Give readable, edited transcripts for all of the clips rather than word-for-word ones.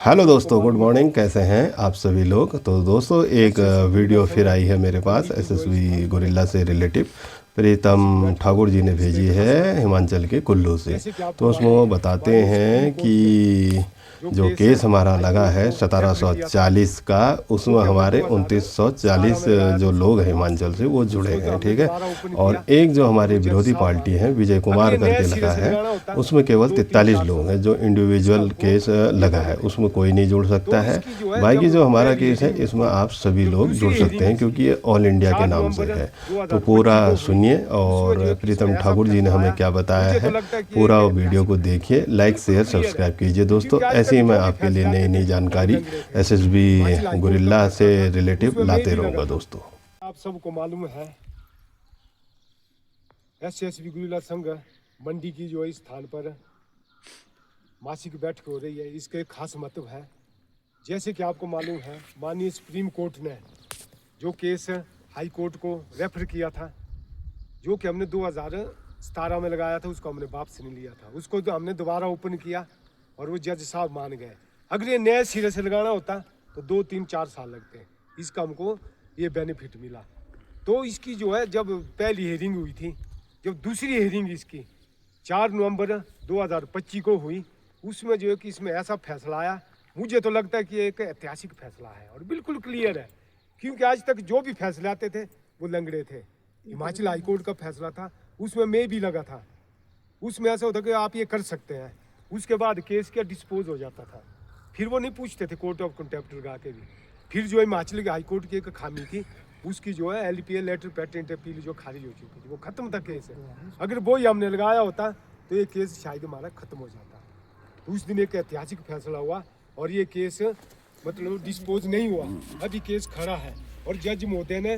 Hello दोस्तों, good morning. कैसे हैं आप सभी लोग। तो दोस्तों एक वीडियो फिर आई है मेरे पास एसएसबी गोरिल्ला से रिलेटिव प्रीतम ठाकुर जी ने भेजी है हिमाचल के कुल्लू से। तो उसमें वो बताते हैं कि जो केस हमारा लगा है 1740 का, उसमें हमारे 2940 जो लोग हैं हिमाचल से वो जुड़े हैं, ठीक है। और एक जो हमारी विरोधी पार्टी है विजय कुमार करके लगा है, उसमें केवल 43 लोग हैं जो इंडिविजुअल केस लगा है, उसमें कोई नहीं जुड़ सकता है। बाकी जो हमारा केस है इसमें आप सभी लोग जुड़ सकते हैं क्योंकि ये ऑल इंडिया के नाम से है। तो पूरा सुनिए और प्रीतम ठाकुर जी ने हमें क्या बताया है, पूरा वीडियो को देखिए, लाइक शेयर सब्सक्राइब कीजिए दोस्तों। ऐसे ही मैं आपके लिए नई नई जानकारी एसएसबी गोरिल्ला से रिलेटिव लाते रहूँगा दोस्तों। आप सबको मालूम है एसएसबी गोरिल्ला संघ मंडी की जो इस स्थान पर मासिक बैठक हो रही है, इसका एक खास महत्व है। जैसे कि आपको मालूम है, माननीय सुप्रीम कोर्ट ने जो केस हाई कोर्ट को रेफर किया था, जो कि हमने 2017 में लगाया था, उसको हमने वापस नहीं लिया था, उसको तो हमने दोबारा ओपन किया और वो जज साहब मान गए। अगर ये नए सिरे से लगाना होता तो 2-3-4 साल लगते। इसका हमको ये बेनिफिट मिला। तो इसकी जो है, जब पहली हेयरिंग हुई थी, जब दूसरी हेयरिंग इसकी 4 नवंबर 2025 को हुई, उसमें जो है कि इसमें ऐसा फैसला आया, मुझे तो लगता है कि एक ऐतिहासिक फैसला है और बिल्कुल क्लियर है। क्योंकि आज तक जो भी फैसले आते थे वो लंगड़े थे। हिमाचल हाई कोर्ट का फैसला था, उसमें मैं भी लगा था, उसमें ऐसा होता कि आप ये कर सकते हैं, उसके बाद केस का डिस्पोज हो जाता था। फिर वो नहीं पूछते थे कोर्ट ऑफ कंटेम्प्ट लगा के भी। फिर जो हिमाचल हाई कोर्ट की एक खामी थी, उसकी जो है एलपीए लेटर पेटेंट अपील जो खारिज हो चुकी थी, वो खत्म था केस। अगर वो ही हमने लगाया होता तो ये केस शायद हमारा खत्म हो जाता। तो उस दिन एक ऐतिहासिक फैसला हुआ और ये केस मतलब डिस्पोज नहीं हुआ, अभी केस खड़ा है। और जज महोदय ने,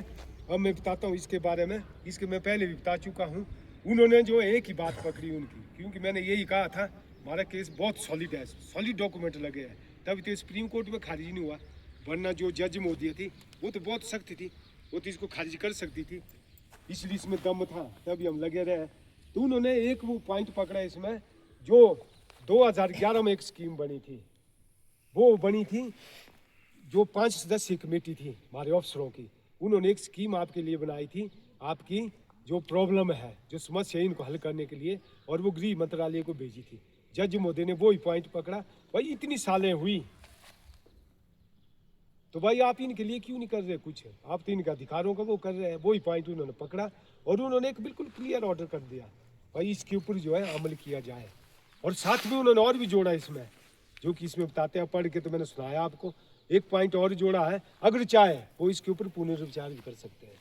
अब मैं बताता हूँ इसके बारे में, इसके मैं पहले भी बता चुका हूँ, उन्होंने जो एक ही बात पकड़ी उनकी, क्योंकि मैंने यही कहा था हमारा केस बहुत सॉलिड है, सॉलिड डॉक्यूमेंट लगे हैं, तभी तो सुप्रीम कोर्ट में खारिज नहीं हुआ। वरना जो जज महोदय थी वो तो बहुत सख्त थी, वो तो इसको खारिज कर सकती थी, इसलिए इसमें दम था, तभी हम लगे रहे। तो उन्होंने एक वो पॉइंट पकड़ा इसमें, जो 2011 में एक स्कीम बनी थी, वो बनी थी जो 5 सदस्यीय कमेटी थी हमारे अफसरों की, उन्होंने एक स्कीम आपके लिए बनाई थी, आपकी जो प्रॉब्लम है, जो समस्या है, इनको हल करने के लिए, और वो गृह मंत्रालय को भेजी थी। जज महोदय ने वो ही पॉइंट पकड़ा, भाई इतनी सालें हुई तो भाई आप इनके लिए क्यों नहीं कर रहे कुछ, आप तो इनके अधिकारों का वो कर रहे हैं। वो ही पॉइंट उन्होंने पकड़ा और उन्होंने एक बिल्कुल क्लियर ऑर्डर कर दिया, भाई इसके ऊपर जो है अमल किया जाए। और साथ में उन्होंने और भी जोड़ा इसमें, जो कि इसमें बताते हैं, पढ़ के तो मैंने सुनाया आपको। एक पॉइंट और जोड़ा है, अगर चाहे वो इसके ऊपर पुनर्विचार भी कर सकते हैं,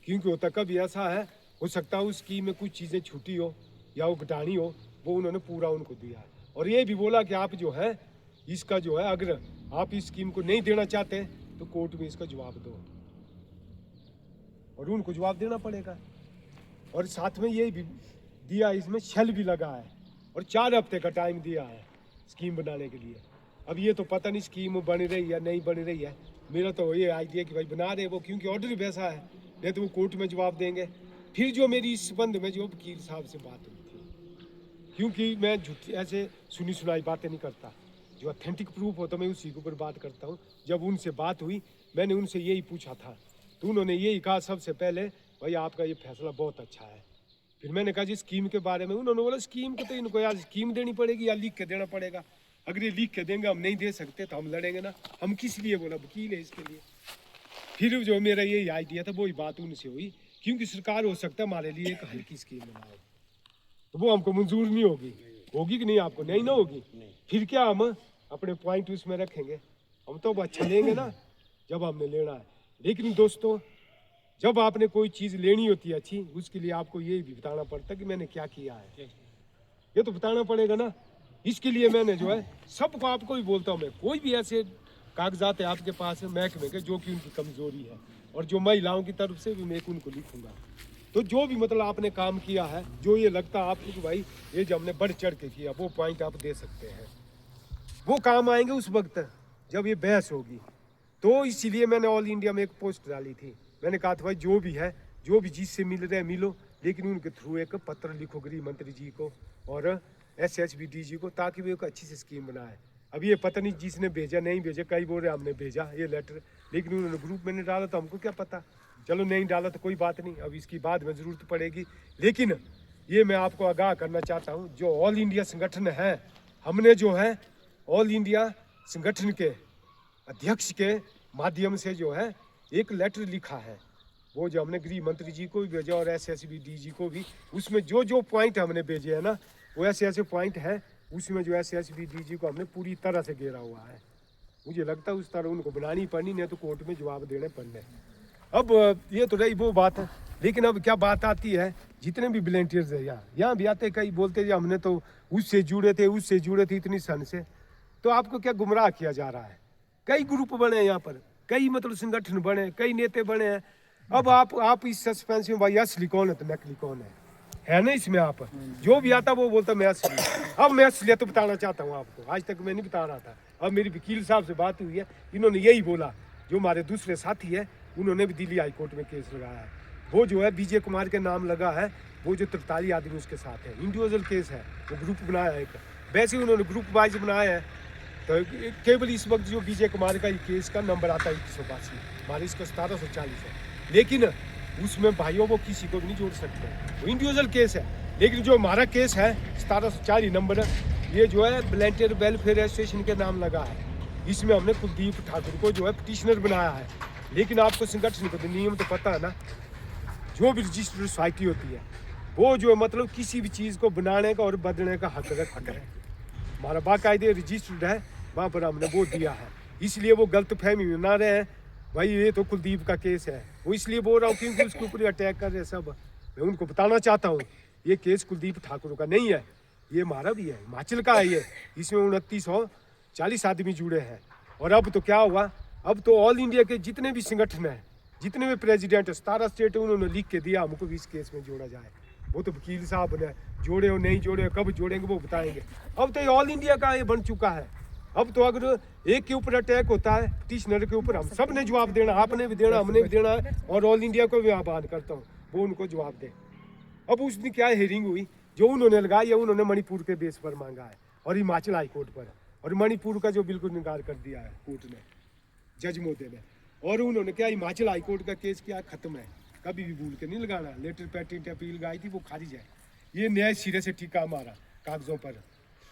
क्योंकि होता कभी ऐसा है, हो सकता है उस स्कीम में कुछ चीज़ें छूटी हो या वो घटानी हो, वो उन्होंने पूरा उनको दिया है। और ये भी बोला कि आप जो है इसका जो है, अगर आप इस स्कीम को नहीं देना चाहते तो कोर्ट में इसका जवाब दो, और उनको जवाब देना पड़ेगा। और साथ में ये भी दिया, इसमें शेल भी लगा है और 4 हफ्ते का टाइम दिया है स्कीम बनाने के लिए। अब ये तो पता नहीं स्कीम बन रही है नहीं बन रही है, मेरा तो ये आइडिया कि भाई बना रहे वो, क्योंकि ऑर्डर वैसा है, नहीं तो वो कोर्ट में जवाब देंगे। फिर जो मेरी इस संबंध में जो वकील साहब से बात हुई थी, क्योंकि मैं झूठी ऐसे सुनी सुनाई बातें नहीं करता, जो ऑथेंटिक प्रूफ होता मैं उसी के ऊपर बात करता हूँ। जब उनसे बात हुई, मैंने उनसे यही पूछा था, तो उन्होंने यही कहा सबसे पहले, भाई आपका ये फैसला बहुत अच्छा है। फिर मैंने कहा जी स्कीम के बारे में, उन्होंने बोला स्कीम को तो इनको यार स्कीम देनी पड़ेगी या लिख के देना पड़ेगा। अगर ये लिख के देंगे, हम नहीं दे सकते तो हम लड़ेंगे ना, हम किस लिए, बोला वकील है इसके लिए। फिर जो मेरा यही आइडिया था, वही बात उनसे हुई, क्योंकि सरकार हो सकता है हमारे लिए एक हल्की स्कीम बनाए, तो वो हमको मंजूर नहीं होगी, होगी कि नहीं, आपको नहीं ना होगी, फिर क्या हम अपने पॉइंट उसमें रखेंगे, हम तो अच्छा लेंगे ना जब हमने लेना है। लेकिन दोस्तों, जब आपने कोई चीज़ लेनी होती है अच्छी, उसके लिए आपको ये भी बताना पड़ता है कि मैंने क्या किया है, ये तो बताना पड़ेगा ना। इसके लिए मैंने जो है सबको, आपको भी बोलता हूँ मैं, कोई भी ऐसे कागजात है आपके पास है महकमे के जो कि उनकी कमजोरी है, और जो महिलाओं की तरफ से भी मैं उनको लिखूंगा, तो जो भी मतलब आपने काम किया है, जो ये लगता है आपको कि भाई ये जो हमने बढ़ चढ़ के किया, वो पॉइंट आप दे सकते हैं, वो काम आएंगे उस वक्त जब ये बहस होगी। तो इसीलिए मैंने ऑल इंडिया में एक पोस्ट डाली थी, मैंने कहा था भाई जो भी है, जो भी जिससे मिल रहे मिलो, लेकिन उनके थ्रू एक पत्र लिखो गृह मंत्री जी को और एसएसबी डीजी को, ताकि वो एक अच्छी सी स्कीम बनाए। अब ये पता नहीं जिसने भेजा नहीं भेजा, कई बोल रहे हमने भेजा ये लेटर, लेकिन उन्होंने ग्रुप में नहीं डाला तो हमको क्या पता। चलो नहीं डाला तो कोई बात नहीं, अब इसकी बाद में ज़रूरत पड़ेगी। लेकिन ये मैं आपको आगाह करना चाहता हूँ, जो ऑल इंडिया संगठन है, हमने जो है ऑल इंडिया संगठन के अध्यक्ष के माध्यम से जो है एक लेटर लिखा है, वो जो हमने गृह मंत्री जी को भी भेजा और SSB DG को भी। उसमें जो जो पॉइंट हमने भेजे हैं ना, वो ऐसे ऐसे पॉइंट है, उसमें जो SSB DG को हमने पूरी तरह से घेरा हुआ है। मुझे लगता है उस तरह उनको बनानी पड़नी, नहीं तो कोर्ट में जवाब देने पड़ने। अब ये तो रही वो बात है, लेकिन अब क्या बात आती है, जितने भी वॉलंटियर्स है यहाँ भी आते, कई बोलते हैं हमने तो उससे जुड़े थे इतनी सन से। तो आपको क्या गुमराह किया जा रहा है? कई ग्रुप बने हैं यहाँ पर, कई मतलब संगठन बने, कई नेता बने हैं। अब आप इस सस्पेंस में भाई असली कौन है तो नकली कौन है ना इसमें? आप जो भी आता वो बोलता मैं असली। अब मैं असलियत तो बताना चाहता हूँ आपको, आज तक मैं नहीं बता रहा था। अब मेरी वकील साहब से बात हुई है, इन्होंने यही बोला, जो हमारे दूसरे साथी है उन्होंने भी दिल्ली हाई कोर्ट में केस लगाया है। वो जो है विजय कुमार के नाम लगा है, वो जो 43 आदमी उसके साथ है, इंडिविजुअल केस है, वो ग्रुप बनाया है एक। वैसे ही उन्होंने ग्रुप वाइज बनाया है। तो केवल इस वक्त जो विजय कुमार का केस का नंबर आता है 182, हमारे इसका 1740 है, लेकिन उसमें भाइयों वो किसी को भी नहीं जोड़ सकते, वो इंडिविजुअल केस है। लेकिन जो हमारा केस है 1740 नंबर, ये जो है वॉलंटियर वेलफेयर एसोसिएशन के नाम लगा है। इसमें हमने कुलदीप ठाकुर को जो है पिटिशनर बनाया है। लेकिन आपको संगठन को नियम तो पता है ना, जो भी रजिस्टर्ड सोसाइटी होती है वो जो है मतलब किसी भी चीज़ को बनाने का और बदलने का हक है। हमारा बाकायदे रजिस्टर्ड है, वहाँ पर हमने वो दिया है। इसलिए वो गलत फहमी में ना रहे भाई ये तो कुलदीप का केस है, वो इसलिए बोल रहा हूँ क्योंकि उसके ऊपर अटैक कर रहे सब। मैं उनको बताना चाहता हूँ ये केस कुलदीप ठाकुर का नहीं है, ये हमारा भी है, हिमाचल का है ये। इसमें 2940 आदमी जुड़े हैं। और अब तो क्या हुआ, अब तो ऑल इंडिया के जितने भी संगठन हैं, जितने भी प्रेसिडेंट है, 17 स्टेट है, उन्होंने लिख के दिया हमको भी इस केस में जोड़ा जाए। वो तो वकील साहब ने जोड़े हो नहीं जोड़े, कब जोड़ेंगे वो बताएंगे। अब तो ये ऑल इंडिया का ये बन चुका है। अब तो अगर एक के ऊपर अटैक होता है, पिटिशनर के ऊपर, हम सब ने जवाब देना, आपने भी देना, हमने भी देना है, और ऑल इंडिया को भी आह्वान करता हूँ वो उनको जवाब दे। अब उस दिन क्या हेयरिंग हुई, जो उन्होंने लगाई है उन्होंने मणिपुर के बेस पर मांगा है और हिमाचल हाई कोर्ट पर, और मणिपुर का जो बिल्कुल इनकार कर दिया है कोर्ट ने, जज मोदे ने। और उन्होंने क्या हिमाचल हाई कोर्ट का केस क्या खत्म है, कभी भी भूल के नहीं लगाना। लेटर पैटेंट अपील लगाई थी वो खारिज है, ये न्याय सिरे से टीका मारा कागजों पर।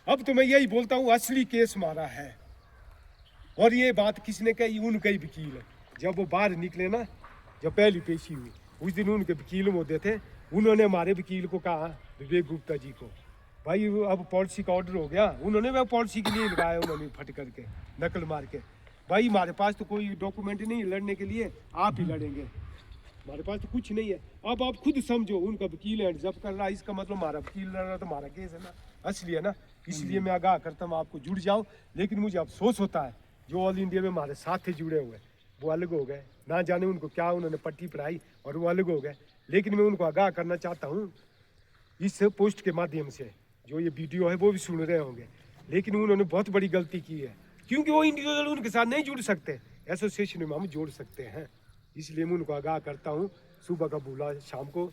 अब तो मैं यही बोलता हूँ असली केस मारा है। और ये बात किसने कही, उनका ही वकील है। जब वो बाहर निकले ना, जब पहली पेशी हुई उस दिन उनके वकील होते थे, उन्होंने हमारे वकील को कहा, विवेक गुप्ता जी को, भाई अब पॉलिसी का ऑर्डर हो गया, उन्होंने वह पॉलिसी के लिए लगाया, उन्होंने फट करके नकल मार के, भाई हमारे पास तो कोई डॉक्यूमेंट नहीं लड़ने के लिए, आप ही लड़ेंगे, हमारे पास तो कुछ नहीं है। अब आप खुद समझो, उनका वकील है जब कर रहा है, इसका मतलब हमारा वकील लड़ रहा तो हमारा केस है ना, असली है ना। इसलिए मैं आगाह करता हूँ आपको जुड़ जाओ। लेकिन मुझे अफसोस होता है जो ऑल इंडिया में हमारे साथ थे जुड़े हुए, वो अलग हो गए, ना जाने उनको क्या उन्होंने पट्टी पढ़ाई और वो अलग हो गए। लेकिन मैं उनको आगाह करना चाहता हूँ इस पोस्ट के माध्यम से, जो ये वीडियो है वो भी सुन रहे होंगे, लेकिन उन्होंने बहुत बड़ी गलती की है, क्योंकि वो इंडिविजुअल उनके साथ नहीं जुड़ सकते, एसोसिएशन में हम जोड़ सकते हैं। इसलिए मैं उनको आगाह करता हूँ, सुबह का भूला शाम को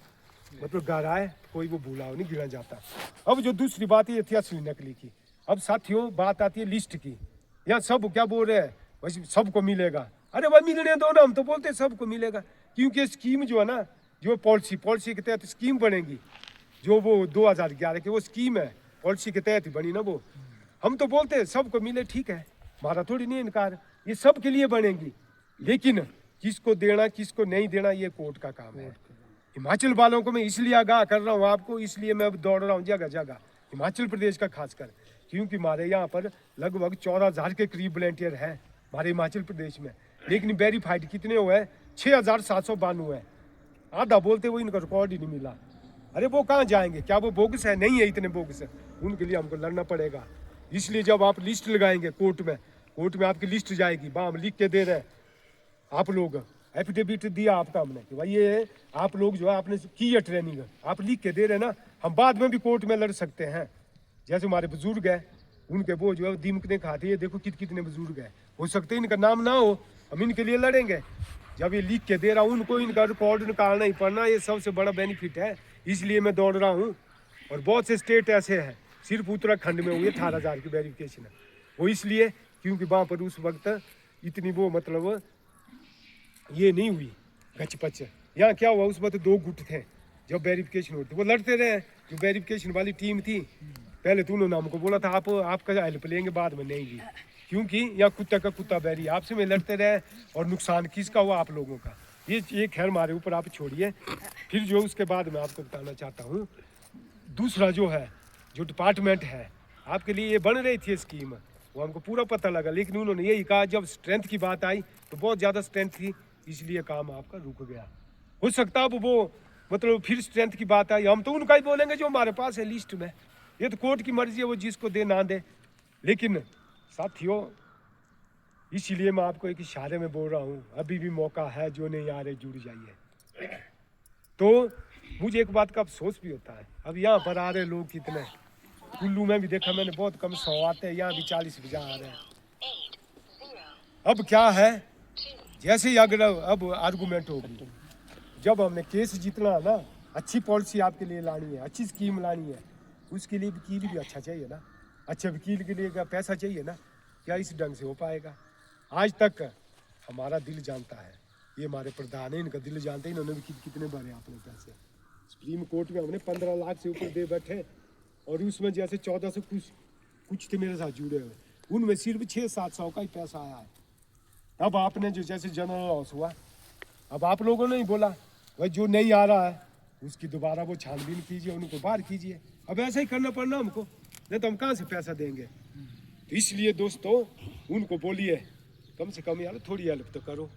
मतलब गहराए, कोई वो भूला नहीं गिरा जाता। अब जो दूसरी बात ये थी असली नकली की। अब साथियों बात आती है लिस्ट की। यहाँ सब क्या बोल रहे हैं, वैसे सबको मिलेगा। अरे भाई मिलने दो ना, हम तो बोलते हैं सबको मिलेगा, क्योंकि स्कीम जो है ना, जो पॉलिसी के तहत स्कीम बनेगी, जो वो 2011 की वो स्कीम है, पॉलिसी के तहत ही बनी ना वो। हम तो बोलते हैं सबको मिले, ठीक है, हमारा थोड़ी नहीं इनकार, ये सब के लिए बनेगी। लेकिन किसको देना किसको नहीं देना ये कोर्ट का काम है। हिमाचल वालों को मैं इसलिए आगाह कर रहा हूँ आपको, इसलिए मैं अब दौड़ रहा हूँ जगह जगह, हिमाचल प्रदेश का खासकर, क्योंकि हमारे यहाँ पर लगभग 14,000 के करीब वॉलंटियर हैं हमारे हिमाचल प्रदेश में। लेकिन वेरीफाइड कितने हुए हैं, 6,792 है। आधा बोलते वो इनका रिकॉर्ड ही नहीं मिला। अरे वो कहाँ जाएंगे, क्या वो बोगस है? नहीं है, इतने बोगस है, उनके लिए हमको लड़ना पड़ेगा। इसलिए जब आप लिस्ट लगाएंगे कोर्ट में आपकी लिस्ट जाएगी, वहाँ हम लिख के दे रहे हैं, आप लोग एफिडेविट दिया आपका हमने कि भाई ये आप लोग जो है आपने की है ट्रेनिंग, आप लिख के दे रहे ना, हम बाद में भी कोर्ट में लड़ सकते हैं। जैसे हमारे बुजुर्ग हैं, उनके वो जो है दीमक ने खाते हैं, देखो कितने बुजुर्ग हैं, हो सकते हैं इनका नाम ना हो, हम इनके लिए लड़ेंगे। जब ये लिख के दे रहा हूँ उनको इनका रिकॉर्ड निकालना ही पड़ना, ये सबसे बड़ा बेनिफिट है, इसलिए मैं दौड़ रहा हूँ। और बहुत से स्टेट ऐसे हैं, सिर्फ उत्तराखंड में हुई 18,000 की वेरिफिकेशन है। वो इसलिए क्योंकि वहाँ पर उस वक्त इतनी वो मतलब ये नहीं हुई गचपच। यहाँ क्या हुआ, उस वक्त 2 गुट थे जब वेरिफिकेशन होती, वो लड़ते रहे। जो वेरिफिकेशन वाली टीम थी, पहले तो उन्होंने हमको बोला था आप आपका हेल्प लेंगे, बाद में नहीं ली, क्योंकि यहाँ कुत्ता का कुत्ता बैरी आपसे में लड़ते रहे और नुकसान किसका हुआ, आप लोगों का। ये खैर हमारे ऊपर आप छोड़िए। फिर जो उसके बाद मैं आपको बताना चाहता हूँ, दूसरा जो है, जो डिपार्टमेंट है आपके लिए ये बन रही थी स्कीम, वो हमको पूरा पता लगा, लेकिन उन्होंने यही कहा जब स्ट्रेंथ की बात आई तो बहुत ज़्यादा स्ट्रेंथ थी, इसलिए काम आपका रुक गया। हो सकता अब वो मतलब फिर स्ट्रेंथ की बात आई, हम तो उनका ही बोलेंगे जो हमारे पास है लिस्ट में। ये तो कोर्ट की मर्जी है, वो जिसको दे ना दे। लेकिन साथियों, इसीलिए मैं आपको एक इशारे में बोल रहा हूँ, अभी भी मौका है, जो नहीं आ रहे जुड़ जाइए। तो मुझे एक बात का अफसोस भी होता है, अब यहाँ पर आ रहे लोग कितने, कुल्लू में भी देखा मैंने बहुत कम 100 आते हैं, यहाँ भी 40-50 आ रहे हैं। अब क्या है, जैसे ही अगर अब आर्गूमेंट होगी, जब हमने केस जीतना है ना, अच्छी पॉलिसी आपके लिए लानी है, अच्छी स्कीम लानी है, उसके लिए वकील भी अच्छा चाहिए ना। अच्छे वकील के लिए क्या पैसा चाहिए ना, क्या इस ढंग से हो पाएगा। आज तक हमारा दिल जानता है, ये हमारे प्रधान है, इनका दिल जानते हैं, इन्होंने भी कितने भरे आपने पैसे। सुप्रीम कोर्ट में हमने 15 लाख से ऊपर दे बैठे, और उसमें जैसे 14 से कुछ थे मेरे साथ जुड़े हुए, उनमें सिर्फ 600-700 का ही पैसा आया है। अब आपने जो जैसे जनरल लॉस हुआ, अब आप लोगों ने ही बोला भाई जो नहीं आ रहा है उसकी दोबारा वो छानबीन कीजिए, उनको बाहर कीजिए। अब ऐसा ही करना पड़ना हमको, नहीं तो हम कहाँ से पैसा देंगे। तो इसलिए दोस्तों उनको बोलिए कम से कम यार थोड़ी हेल्प तो करो।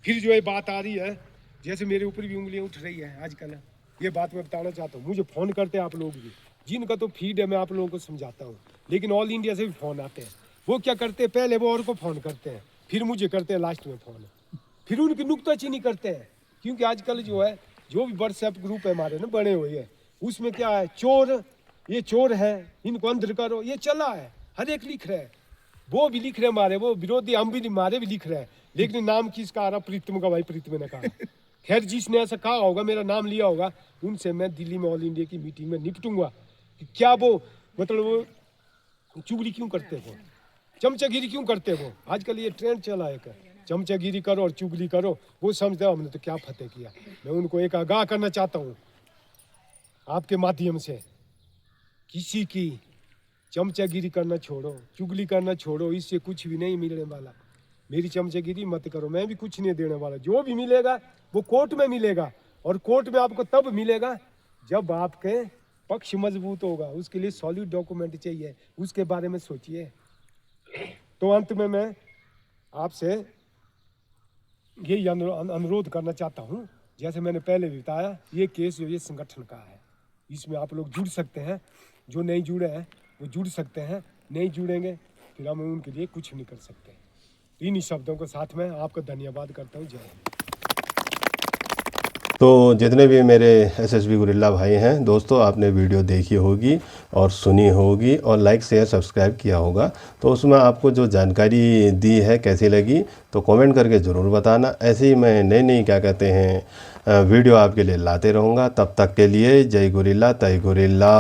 फिर जो ये बात आ रही है, जैसे मेरे ऊपर भी उंगलियां उठ रही है आजकल, ये बात मैं बताना चाहता हूँ। मुझे फ़ोन करते हैं आप लोग भी, जिनका तो फीड है मैं आप लोगों को समझाता हूँ, लेकिन ऑल इंडिया से भी फ़ोन आते हैं। वो क्या करते हैं, पहले वो और को फ़ोन करते हैं, फिर मुझे करते हैं लास्ट में फ़ोन, फिर उनकी नुक्ताचीनी करते हैं। क्योंकि आजकल जो है, जो भी व्हाट्सएप ग्रुप है हमारे ना बने हुए हैं, उसमें क्या है, चोर, ये चोर है, इनको अंदर करो, ये चला है, हर एक लिख रहे हैं। वो भी लिख रहे हैं हमारे, वो विरोधी, हम भी हमारे भी लिख रहे हैं, लेकिन नाम किसका आ रहा, प्रीतम का। भाई प्रीतम ने कहा, खैर जिसने ऐसा कहा होगा, मेरा नाम लिया होगा, उनसे मैं दिल्ली में ऑल इंडिया की मीटिंग में निपटूंगा कि क्या वो मतलब वो चुगली क्यों करते हो, चमचागिरी क्यों करते हो। आजकल ये ट्रेंड चला है, चमचागिरी करो और चुगली करो, वो समझते हो हमने तो क्या फतेह किया। मैं उनको एक आगाह करना चाहता हूँ आपके माध्यम से, किसी की चमचागिरी करना छोड़ो, चुगली करना छोड़ो, इससे कुछ भी नहीं मिलने वाला। मेरी चमचागिरी मत करो, मैं भी कुछ नहीं देने वाला। जो भी मिलेगा वो कोर्ट में मिलेगा, और कोर्ट में आपको तब मिलेगा जब आपके पक्ष मजबूत होगा। उसके लिए सॉलिड डॉक्यूमेंट चाहिए, उसके बारे में सोचिए। तो अंत में मैं आपसे यही अनुरोध करना चाहता हूँ, जैसे मैंने पहले भी बताया, ये केस जो ये संगठन का है, इसमें आप लोग जुड़ सकते हैं। जो नहीं जुड़े हैं वो जुड़ सकते हैं, नहीं जुड़ेंगे फिर हम उनके लिए कुछ नहीं कर सकते। इन्हीं शब्दों के साथ में आपका धन्यवाद करता हूँ। जय हिंद। तो जितने भी मेरे एसएसबी गुरिल्ला भाई हैं दोस्तों, आपने वीडियो देखी होगी और सुनी होगी और लाइक शेयर सब्सक्राइब किया होगा, तो उसमें आपको जो जानकारी दी है कैसी लगी तो कमेंट करके ज़रूर बताना। ऐसे ही मैं नई नई क्या कहते हैं वीडियो आपके लिए लाते रहूँगा। तब तक के लिए जय गुरिल्ला, तय गुरिल्ला।